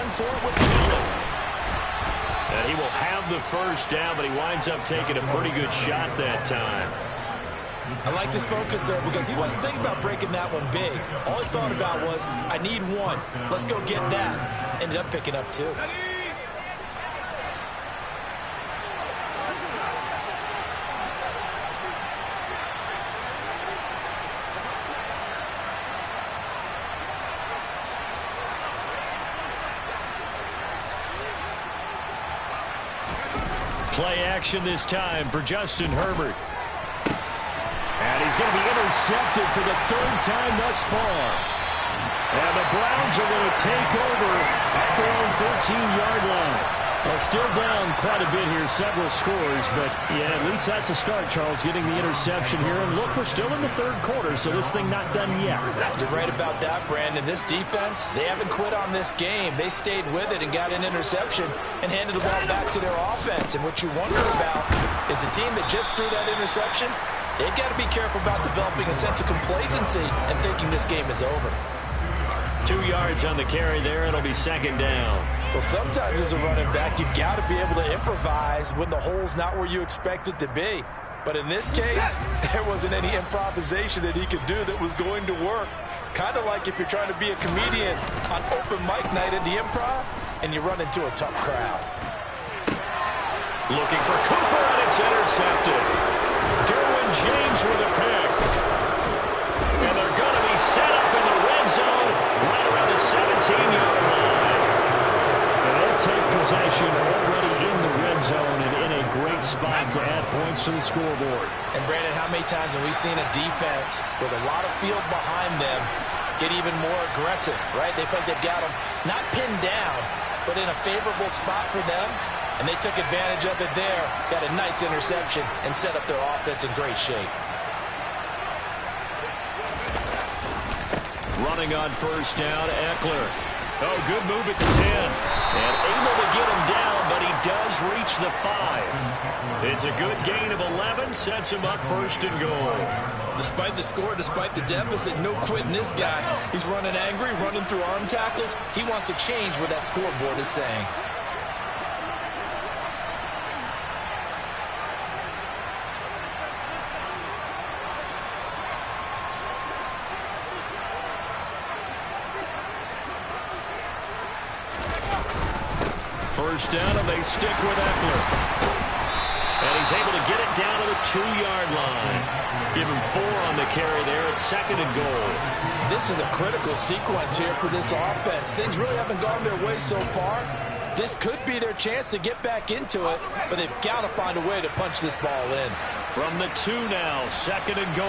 For it with Miller. And he will have the first down, but he winds up taking a pretty good shot that time. I like this focus there because he wasn't thinking about breaking that one big. All he thought about was, I need 1. Let's go get that. Ended up picking up 2. Play action this time for Justin Herbert. And he's going to be intercepted for the 3rd time thus far. And the Browns are going to take over at their own 13-yard line. Well, still down quite a bit here, several scores, but yeah, at least that's a start, Charles, getting the interception here. And look, we're still in the 3rd quarter, so this thing not done yet. You're right about that, Brandon. This defense, they haven't quit on this game. They stayed with it and got an interception and handed the ball back to their offense. And what you wonder about is the team that just threw that interception, they've got to be careful about developing a sense of complacency and thinking this game is over. 2 yards on the carry there. It'll be 2nd down. Well, sometimes as a running back, you've got to be able to improvise when the hole's not where you expect it to be. But in this case, there wasn't any improvisation that he could do that was going to work. Kind of like if you're trying to be a comedian on open mic night in the improv and you run into a tough crowd. Looking for Cooper, and it's intercepted. Derwin James with a pick. And they're going to be set up in the red zone right around the 17-yard line. And they'll take possession already in the red zone and in a great spot to add points to the scoreboard. And, Brandon, how many times have we seen a defense with a lot of field behind them get even more aggressive, right? They think they've got them not pinned down, but in a favorable spot for them. And they took advantage of it there, got a nice interception, and set up their offense in great shape. Running on first down, Eckler. Oh, good move at the 10. And able to get him down, but he does reach the 5. It's a good gain of 11, sets him up 1st and goal. Despite the score, despite the deficit, no quitting this guy. He's running angry, running through arm tackles. He wants to change what that scoreboard is saying. First down, and they stick with Eckler. And he's able to get it down to the 2-yard line. Give him 4 on the carry there at 2nd and goal. This is a critical sequence here for this offense. Things really haven't gone their way so far. This could be their chance to get back into it, but they've got to find a way to punch this ball in. From the 2 now, 2nd and goal.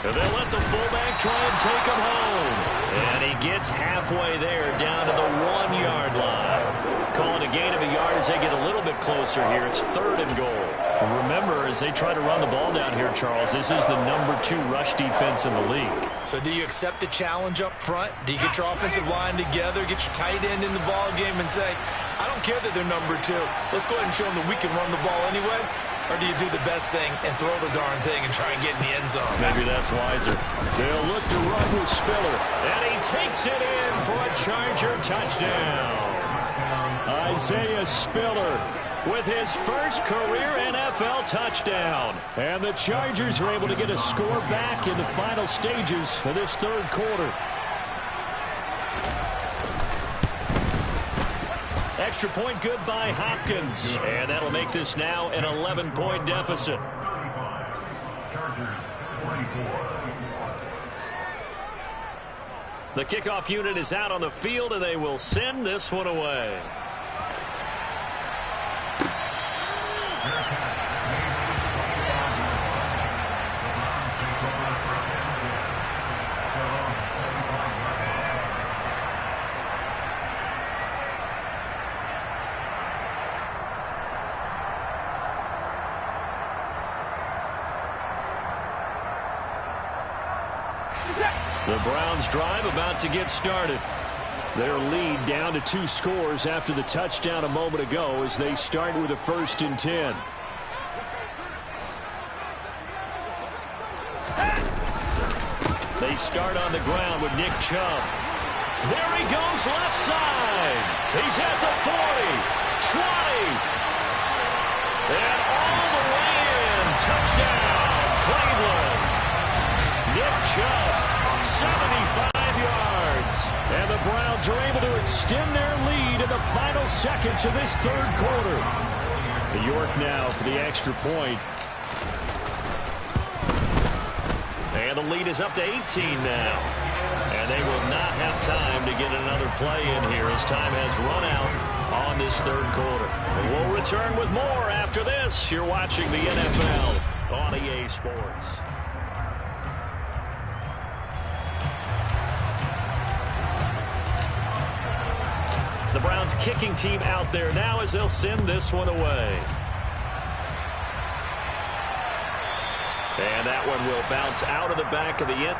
And they'll let the fullback try and take him home. And he gets halfway there, down to the 1-yard line. Calling a gain of a yard as they get a little bit closer here. It's 3rd and goal. And remember, as they try to run the ball down here, Charles, this is the number 2 rush defense in the league. So do you accept the challenge up front? Do you get your offensive line together, get your tight end in the ball game and say, I don't care that they're number 2. Let's go ahead and show them that we can run the ball anyway? Or do you do the best thing and throw the darn thing and try and get in the end zone? Maybe that's wiser. They'll look to run with Spiller. And he takes it in for a Charger touchdown. Isaiah Spiller with his first career NFL touchdown. And the Chargers are able to get a score back in the final stages of this 3rd quarter. Extra point good by Hopkins. And that'll make this now an 11-point deficit. The kickoff unit is out on the field, and they will send this one away. The Browns drive about to get started. Their lead down to 2 scores after the touchdown a moment ago as they start with a 1st and 10. They start on the ground with Nick Chubb. There he goes left side. He's at the 40, 20, and all the way in. Touchdown, Cleveland. Nick Chubb. 75 yards. And the Browns are able to extend their lead in the final seconds of this 3rd quarter. New York now for the extra point. And the lead is up to 18 now. And they will not have time to get another play in here as time has run out on this 3rd quarter. And we'll return with more after this. You're watching the NFL on EA Sports. The Browns kicking team out there now as they'll send this one away. And that one will bounce out of the back of the end.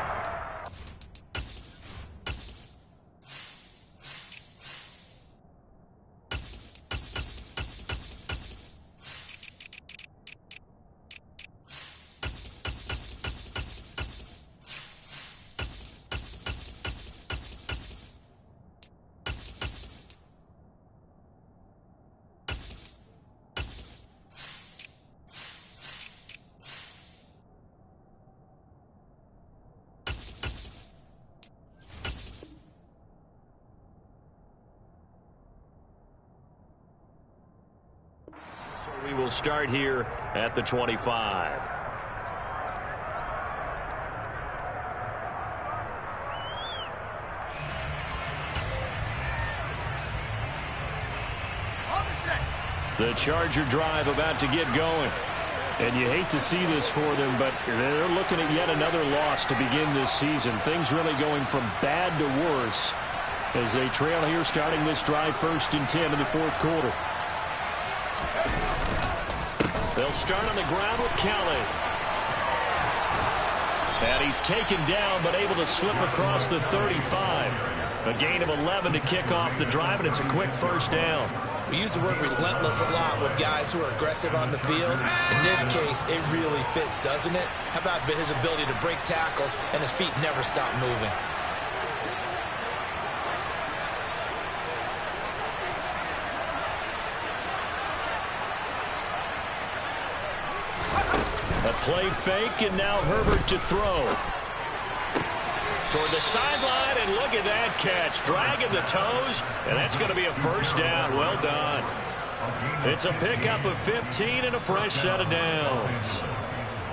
We will start here at the 25. The Charger drive about to get going. And you hate to see this for them, but they're looking at yet another loss to begin this season. Things really going from bad to worse as they trail here starting this drive 1st and 10 in the 4th quarter. They'll start on the ground with Kelly. And he's taken down but able to slip across the 35. A gain of 11 to kick off the drive, and it's a quick 1st down. We use the word relentless a lot with guys who are aggressive on the field. In this case, it really fits, doesn't it? How about his ability to break tackles and his feet never stop moving? A play fake, and now Herbert to throw. Toward the sideline, and look at that catch. Dragging the toes, and that's going to be a 1st down. Well done. It's a pickup of 15 and a fresh set of downs.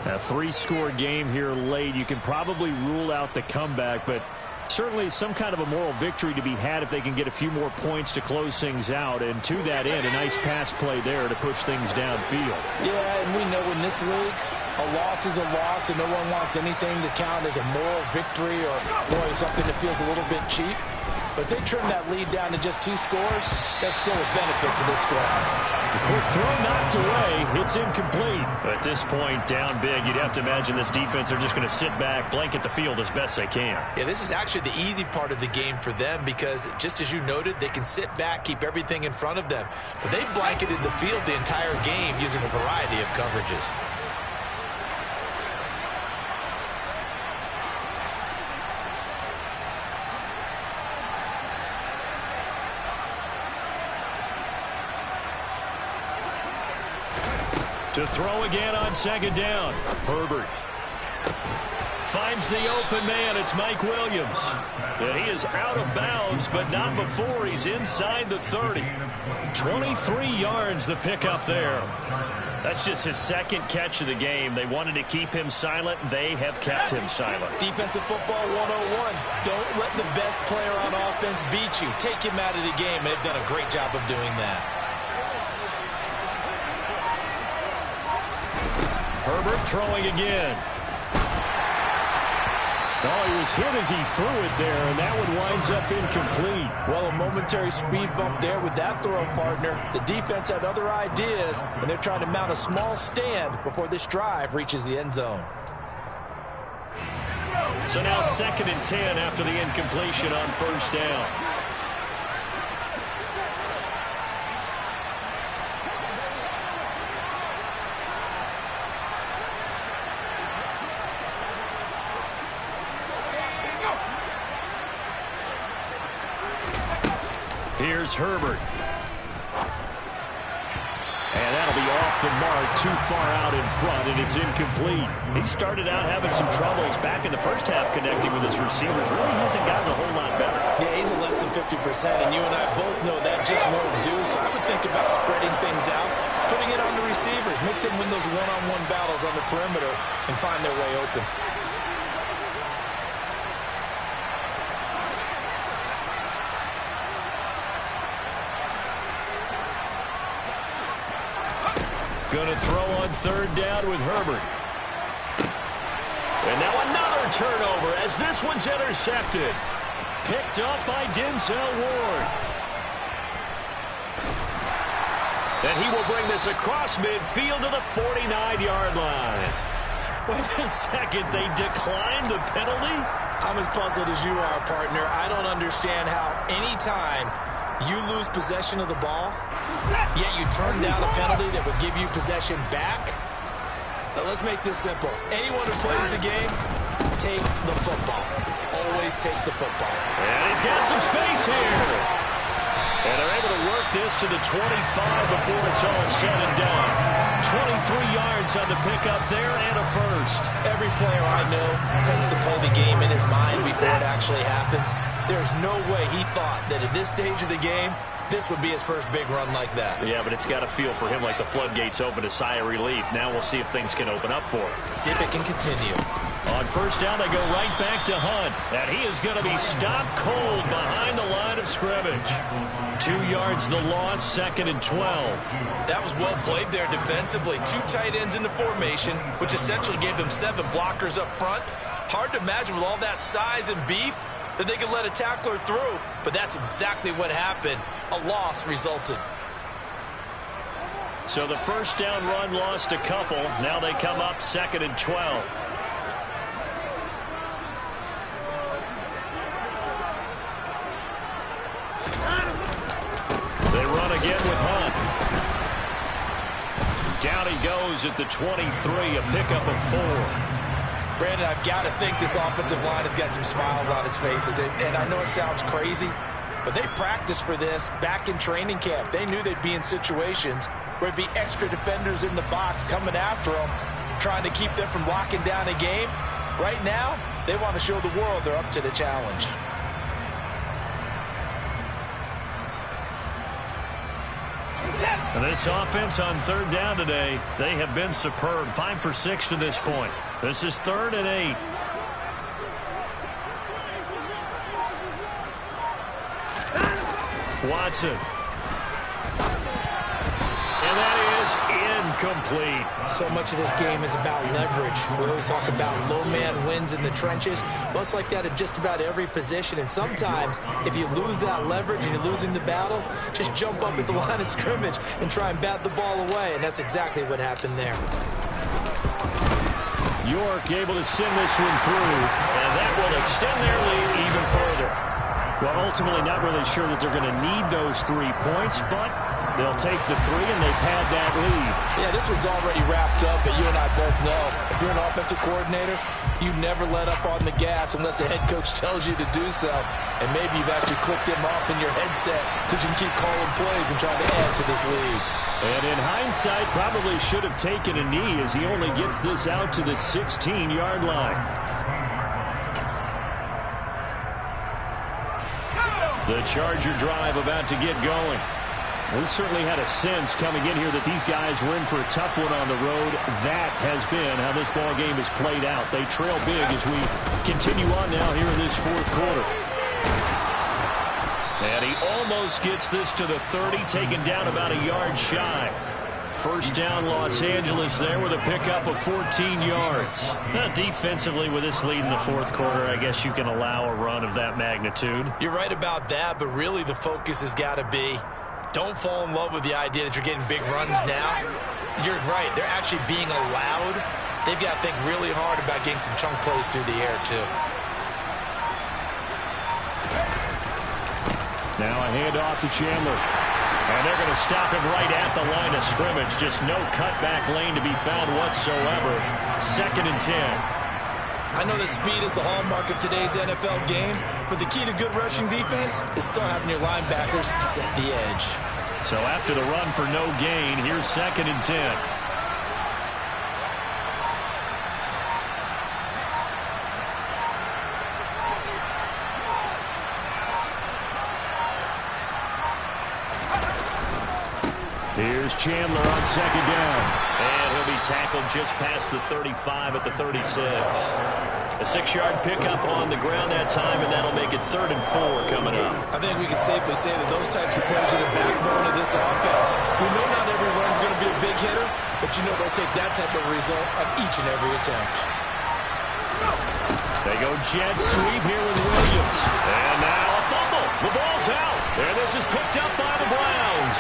A three-score game here late. You can probably rule out the comeback, but certainly some kind of a moral victory to be had if they can get a few more points to close things out. And to that end, a nice pass play there to push things downfield. Yeah, and we know in this league, a loss is a loss, and no one wants anything to count as a moral victory or, boy, something that feels a little bit cheap. But they trim that lead down to just 2 scores. That's still a benefit to this squad. Quick throw knocked away. It's incomplete. At this point, down big, you'd have to imagine this defense are just going to sit back, blanket the field as best they can. Yeah, this is actually the easy part of the game for them because, just as you noted, they can sit back, keep everything in front of them. But they blanketed the field the entire game using a variety of coverages. To throw again on second down. Herbert finds the open man. It's Mike Williams. And he is out of bounds, but not before he's inside the 30. 23 yards the pickup there. That's just his second catch of the game. They wanted to keep him silent. They have kept him silent. Defensive football 101. Don't let the best player on offense beat you. Take him out of the game, and they've done a great job of doing that. Herbert throwing again. Oh, he was hit as he threw it there, and that one winds up incomplete. Well, a momentary speed bump there with that throw, partner. The defense had other ideas, and they're trying to mount a small stand before this drive reaches the end zone. So now 2nd and 10 after the incompletion on first down. Here's Herbert. And that'll be off the mark, too far out in front, and it's incomplete. He started out having some troubles back in the first half connecting with his receivers. Really hasn't gotten a whole lot better. Yeah, he's at less than 50%, and you and I both know that just won't do. So I would think about spreading things out, putting it on the receivers, make them win those one-on-one battles on the perimeter, and find their way open. Going to throw on third down with Herbert. And now another turnover as this one's intercepted. Picked up by Denzel Ward. And he will bring this across midfield to the 49-yard line. Wait a second, they declined the penalty? I'm as puzzled as you are, partner. I don't understand how any time you lose possession of the ball, yet you turn down a penalty that would give you possession back. Now, let's make this simple. Anyone who plays the game, take the football. Always take the football. And he's got some space here. And they're able to work this to the 25 before it's all said and done. 23 yards on the pickup there and a first. Every player I know tends to play the game in his mind before it actually happens. There's no way he thought that at this stage of the game, this would be his first big run like that. Yeah, but it's got to feel for him like the floodgates open, a sigh of relief. Now we'll see if things can open up for him. See if it can continue. On first down, they go right back to Hunt. And he is going to be stopped cold behind the line of scrimmage. 2 yards the loss, 2nd and 12. That was well played there defensively. 2 tight ends in the formation, which essentially gave them 7 blockers up front. Hard to imagine with all that size and beef that they could let a tackler through, but that's exactly what happened. A loss resulted. So the first down run lost a couple. Now they come up 2nd and 12. They run again with Hunt. Down he goes at the 23, a pickup of 4. Brandon, I've got to think this offensive line has got some smiles on its faces. And I know it sounds crazy, but they practiced for this back in training camp. They knew they'd be in situations where it'd be extra defenders in the box coming after them, trying to keep them from locking down a game. Right now, they want to show the world they're up to the challenge. And this offense on third down today, they have been superb. 5 for 6 to this point. This is 3rd and 8. Watson. And that is incomplete. So much of this game is about leverage. We always talk about low man wins in the trenches. Well, it's like that at just about every position. And sometimes, if you lose that leverage and you're losing the battle, just jump up at the line of scrimmage and try and bat the ball away. And that's exactly what happened there. York able to send this one through, and that will extend their lead even further. Well, ultimately not really sure that they're going to need those 3 points, but they'll take the 3 and they pad that lead. Yeah, this one's already wrapped up, but you and I both know if you're an offensive coordinator, you never let up on the gas unless the head coach tells you to do so. And maybe you've actually clicked him off in your headset so you can keep calling plays and trying to add to this lead. And in hindsight, probably should have taken a knee as he only gets this out to the 16-yard line. The Charger drive about to get going. We certainly had a sense coming in here that these guys were in for a tough one on the road. That has been how this ball game has played out. They trail big as we continue on now here in this 4th quarter. And he almost gets this to the 30, taken down about a yard shy. First down, Los Angeles there with a pickup of 14 yards. Defensively, with this lead in the 4th quarter, I guess you can allow a run of that magnitude. You're right about that, but really the focus has got to be don't fall in love with the idea that you're getting big runs now. You're right. They're actually being allowed. They've got to think really hard about getting some chunk plays through the air, too. Now a handoff to Chandler. And they're going to stop him right at the line of scrimmage. Just no cutback lane to be found whatsoever. 2nd and 10. I know that speed is the hallmark of today's NFL game, but the key to good rushing defense is still having your linebackers set the edge. So after the run for no gain, here's 2nd and 10. Here's Chandler on 2nd down. And he'll be tackled just past the 35 at the 36. A 6-yard pickup on the ground that time, and that'll make it 3rd and 4 coming up. I think we can safely say that those types of plays are the backbone of this offense. We know not every run's going to be a big hitter, but you know they'll take that type of result on each and every attempt. They go jet sweep here with Williams. And now a fumble. The ball's out. And this is picked up by the Browns.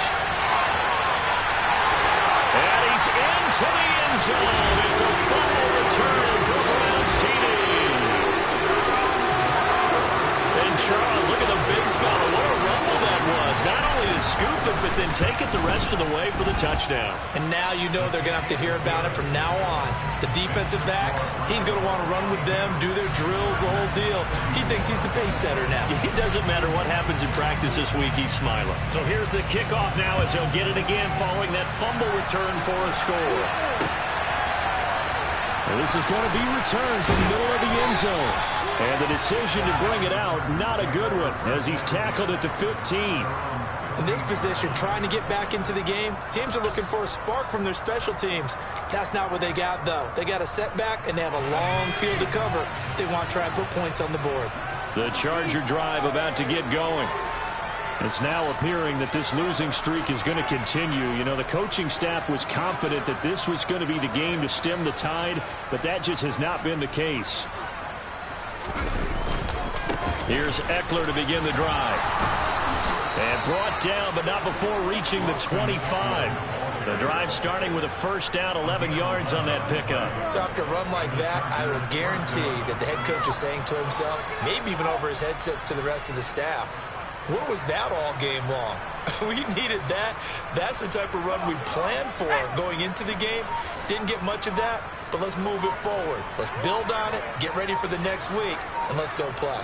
And he's into the end zone. It's a fumble return for Browns TD. And Charles, look at the big fella. What a rumble that was. Not only to scoop it, but then take it the rest of the way for the touchdown. And now you know they're going to have to hear about it from now on. The defensive backs, he's going to want to run with them, do their drills, the whole deal. He thinks he's the pace setter now. It doesn't matter what happens in practice this week, he's smiling. So here's the kickoff now as he'll get it again following that fumble return for a score. Well, this is going to be returned from the middle of the end zone. And the decision to bring it out, not a good one, as he's tackled at the 15. In this position, trying to get back into the game, teams are looking for a spark from their special teams. That's not what they got, though. They got a setback, and they have a long field to cover if they want to try and put points on the board. The Charger drive about to get going. It's now appearing that this losing streak is going to continue. You know, the coaching staff was confident that this was going to be the game to stem the tide, but that just has not been the case. Here's Eckler to begin the drive. And brought down, but not before reaching the 25. The drive starting with a first down, 11 yards on that pickup. So after a run like that, I will guarantee that the head coach is saying to himself, maybe even over his headsets to the rest of the staff, where was that all game long? We needed that. That's the type of run we planned for going into the game. Didn't get much of that, but let's move it forward. Let's build on it, get ready for the next week, and let's go play.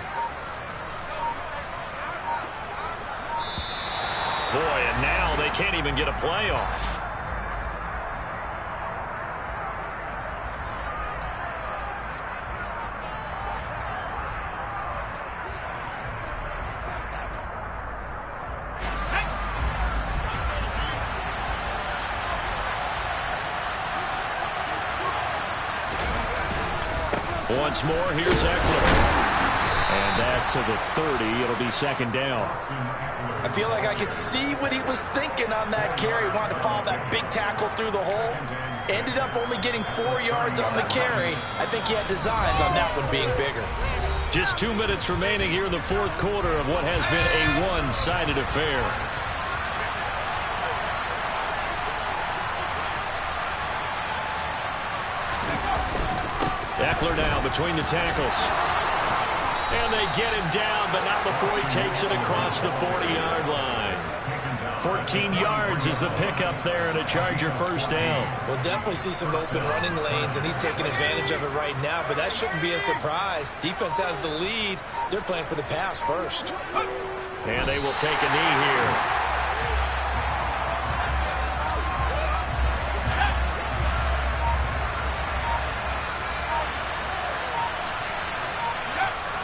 Boy, and now they can't even get a play off. Once more, here's Eckler. And that to the 30. It'll be second down. I feel like I could see what he was thinking on that carry. Wanted to follow that big tackle through the hole. Ended up only getting 4 yards on the carry. I think he had designs on that one being bigger. Just 2 minutes remaining here in the fourth quarter of what has been a one-sided affair. Eckler now between the tackles. And they get him down, but not before he takes it across the 40-yard line. 14 yards is the pickup there and a Charger first down. We'll definitely see some open running lanes, and he's taking advantage of it right now, but that shouldn't be a surprise. Defense has the lead. They're playing for the pass first. And they will take a knee here.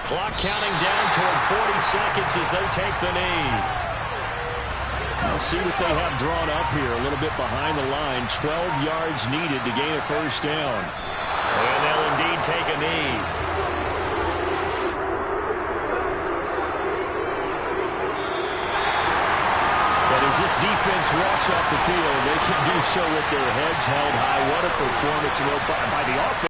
Clock counting down toward 40 seconds as they take the knee. We'll see what they have drawn up here. A little bit behind the line. 12 yards needed to gain a first down. And they'll indeed take a knee. But as this defense walks off the field, they can do so with their heads held high. What a performance by the offense.